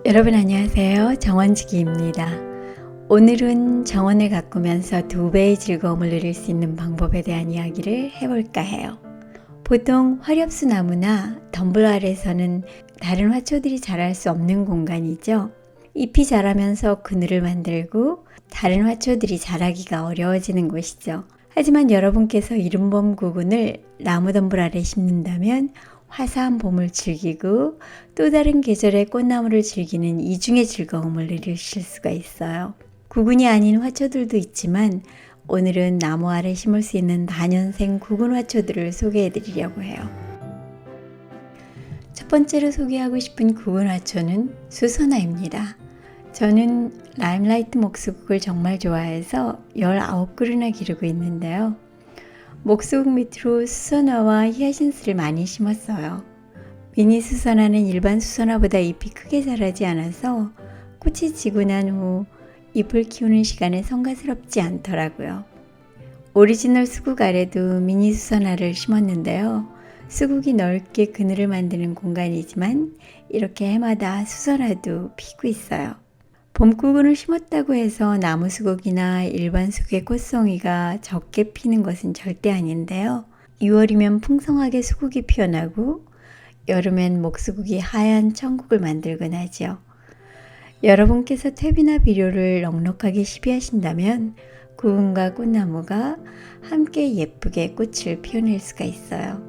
여러분 안녕하세요. 정원지기입니다. 오늘은 정원을 가꾸면서 2배의 즐거움을 누릴 수 있는 방법에 대한 이야기를 해볼까 해요. 보통 화렵수 나무나 덤불 아래서는 다른 화초들이 자랄 수 없는 공간이죠. 잎이 자라면서 그늘을 만들고 다른 화초들이 자라기가 어려워지는 곳이죠. 하지만 여러분께서 이른봄 구근을 나무 덤불 아래 심는다면 화사한 봄을 즐기고 또 다른 계절의 꽃나무를 즐기는 이중의 즐거움을 누리실 수가 있어요. 구근이 아닌 화초들도 있지만 오늘은 나무 아래 심을 수 있는 다년생 구근 화초들을 소개해 드리려고 해요. 첫 번째로 소개하고 싶은 구근 화초는 수선화입니다. 저는 라임라이트 목수국을 정말 좋아해서 19그루나 기르고 있는데요. 목수국 밑으로 수선화와 히아신스를 많이 심었어요. 미니 수선화는 일반 수선화보다 잎이 크게 자라지 않아서 꽃이 지고 난 후 잎을 키우는 시간에 성가스럽지 않더라고요. 오리지널 수국 아래도 미니 수선화를 심었는데요. 수국이 넓게 그늘을 만드는 공간이지만 이렇게 해마다 수선화도 피고 있어요. 봄구근을 심었다고 해서 나무 수국이나 일반 수국의 꽃송이가 적게 피는 것은 절대 아닌데요. 6월이면 풍성하게 수국이 피어나고 여름엔 목수국이 하얀 천국을 만들곤 하죠. 여러분께서 퇴비나 비료를 넉넉하게 시비하신다면 구근과 꽃나무가 함께 예쁘게 꽃을 피워낼 수가 있어요.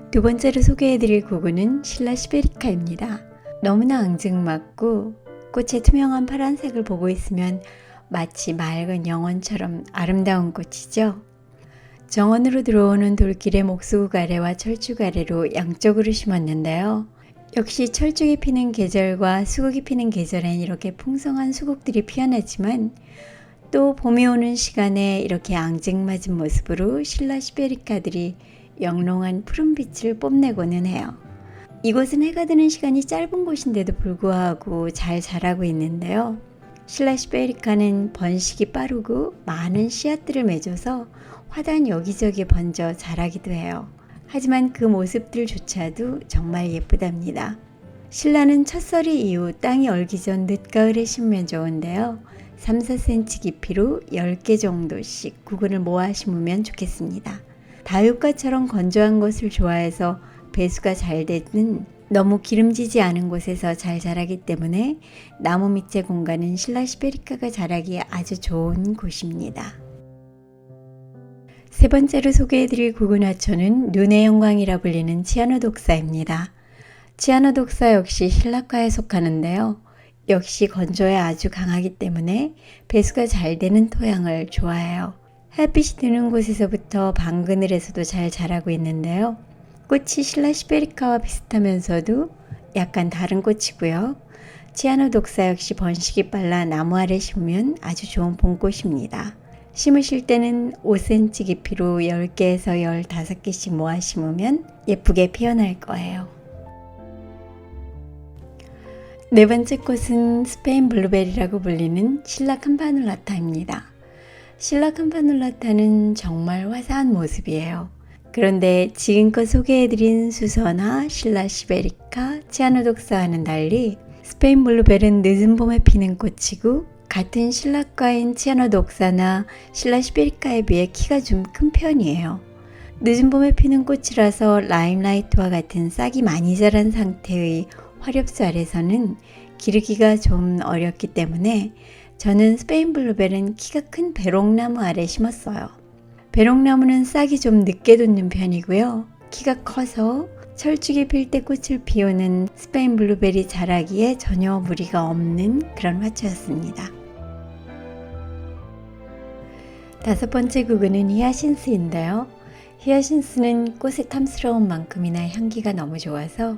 두 번째로 소개해드릴 구근은 실라 시베리카입니다. 너무나 앙증맞고 꽃의 투명한 파란색을 보고 있으면 마치 맑은 영원처럼 아름다운 꽃이죠. 정원으로 들어오는 돌길의 목수국 아래와 철쭉 아래로 양쪽으로 심었는데요. 역시 철쭉이 피는 계절과 수국이 피는 계절엔 이렇게 풍성한 수국들이 피어나지만 또 봄이 오는 시간에 이렇게 앙증맞은 모습으로 실라 시베리카들이 영롱한 푸른빛을 뽐내고는 해요. 이곳은 해가 드는 시간이 짧은 곳인데도 불구하고 잘 자라고 있는데요. 실라 시베리카는 번식이 빠르고 많은 씨앗들을 맺어서 화단 여기저기 번져 자라기도 해요. 하지만 그 모습들조차도 정말 예쁘답니다. 실라는 첫서리 이후 땅이 얼기 전 늦가을에 심으면 좋은데요. 3-4cm 깊이로 10개 정도씩 구근을 모아 심으면 좋겠습니다. 다육가처럼 건조한 것을 좋아해서 배수가 잘 되는 너무 기름지지 않은 곳에서 잘 자라기 때문에 나무 밑의 공간은 실라 시베리카가 자라기에 아주 좋은 곳입니다. 세 번째로 소개해드릴 구근 화초는 눈의 영광이라 불리는 치아노독사입니다. 치아노독사 역시 신라과에 속하는데요. 역시 건조에 아주 강하기 때문에 배수가 잘 되는 토양을 좋아해요. 햇빛이 드는 곳에서부터 방그늘에서도 잘 자라고 있는데요. 꽃이 실라 시베리카와 비슷하면서도 약간 다른 꽃이고요. 치아노독사 역시 번식이 빨라 나무 아래 심으면 아주 좋은 봄꽃입니다. 심으실 때는 5cm 깊이로 10개에서 15개씩 모아 심으면 예쁘게 피어날 거예요. 네 번째 꽃은 스페인 블루베리라고 불리는 실라 캠파눌라타입니다. 실라 캠파눌라타는 정말 화사한 모습이에요. 그런데 지금껏 소개해드린 수선화, 실라 시베리카, 치아노독사와는 달리 스페인 블루벨은 늦은 봄에 피는 꽃이고 같은 실라과인 치아노독사나 실라 시베리카에 비해 키가 좀 큰 편이에요. 늦은 봄에 피는 꽃이라서 라임라이트와 같은 싹이 많이 자란 상태의 화렵수 아래서는 기르기가 좀 어렵기 때문에 저는 스페인 블루벨은 키가 큰 배롱나무 아래 심었어요. 배롱나무는 싹이 좀 늦게 돋는 편이고요. 키가 커서 철쭉이 필 때 꽃을 피우는 스페인 블루벨이 자라기에 전혀 무리가 없는 그런 화초였습니다. 다섯 번째 구근은 히아신스인데요. 히아신스는 꽃의 탐스러운 만큼이나 향기가 너무 좋아서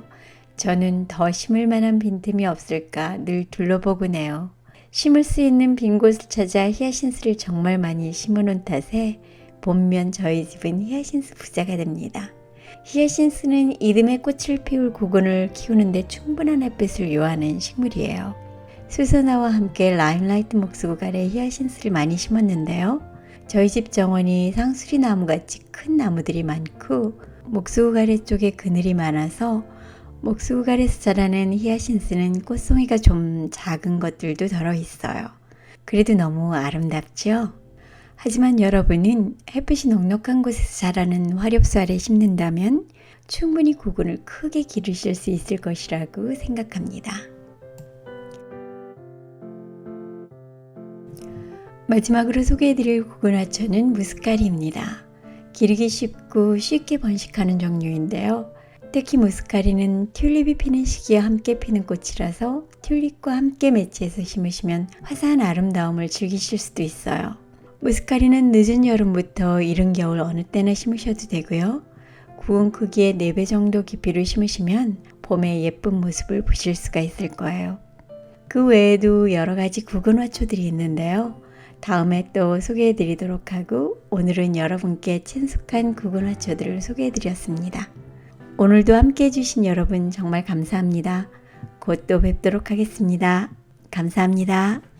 저는 더 심을 만한 빈틈이 없을까 늘 둘러보곤 해요. 심을 수 있는 빈 곳을 찾아 히아신스를 정말 많이 심어놓은 탓에 봄면 저희 집은 히아신스 부자가 됩니다. 히아신스는 이듬해 꽃을 피울 구근을 키우는데 충분한 햇빛을 요하는 식물이에요. 수선화와 함께 라임라이트 목수국 아래 히아신스를 많이 심었는데요. 저희 집 정원이 상수리나무같이 큰 나무들이 많고 목수국 아래쪽에 그늘이 많아서 목수갈에서 자라는 히아신스는 꽃송이가 좀 작은 것들도 덜어 있어요. 그래도 너무 아름답죠? 하지만 여러분은 햇빛이 넉넉한 곳에서 자라는 화렵수 아래 심는다면 충분히 구근을 크게 기르실 수 있을 것이라고 생각합니다. 마지막으로 소개해드릴 구근화초는 무스카리입니다. 기르기 쉽고 쉽게 번식하는 종류인데요. 특히 무스카리는 튤립이 피는 시기에 함께 피는 꽃이라서 튤립과 함께 매치해서 심으시면 화사한 아름다움을 즐기실 수도 있어요. 무스카리는 늦은 여름부터 이른 겨울 어느 때나 심으셔도 되고요. 구근 크기의 4배 정도 깊이로 심으시면 봄의 예쁜 모습을 보실 수가 있을 거예요. 그 외에도 여러 가지 구근화초들이 있는데요. 다음에 또 소개해 드리도록 하고 오늘은 여러분께 친숙한 구근화초들을 소개해 드렸습니다. 오늘도 함께 해주신 여러분 정말 감사합니다. 곧 또 뵙도록 하겠습니다. 감사합니다.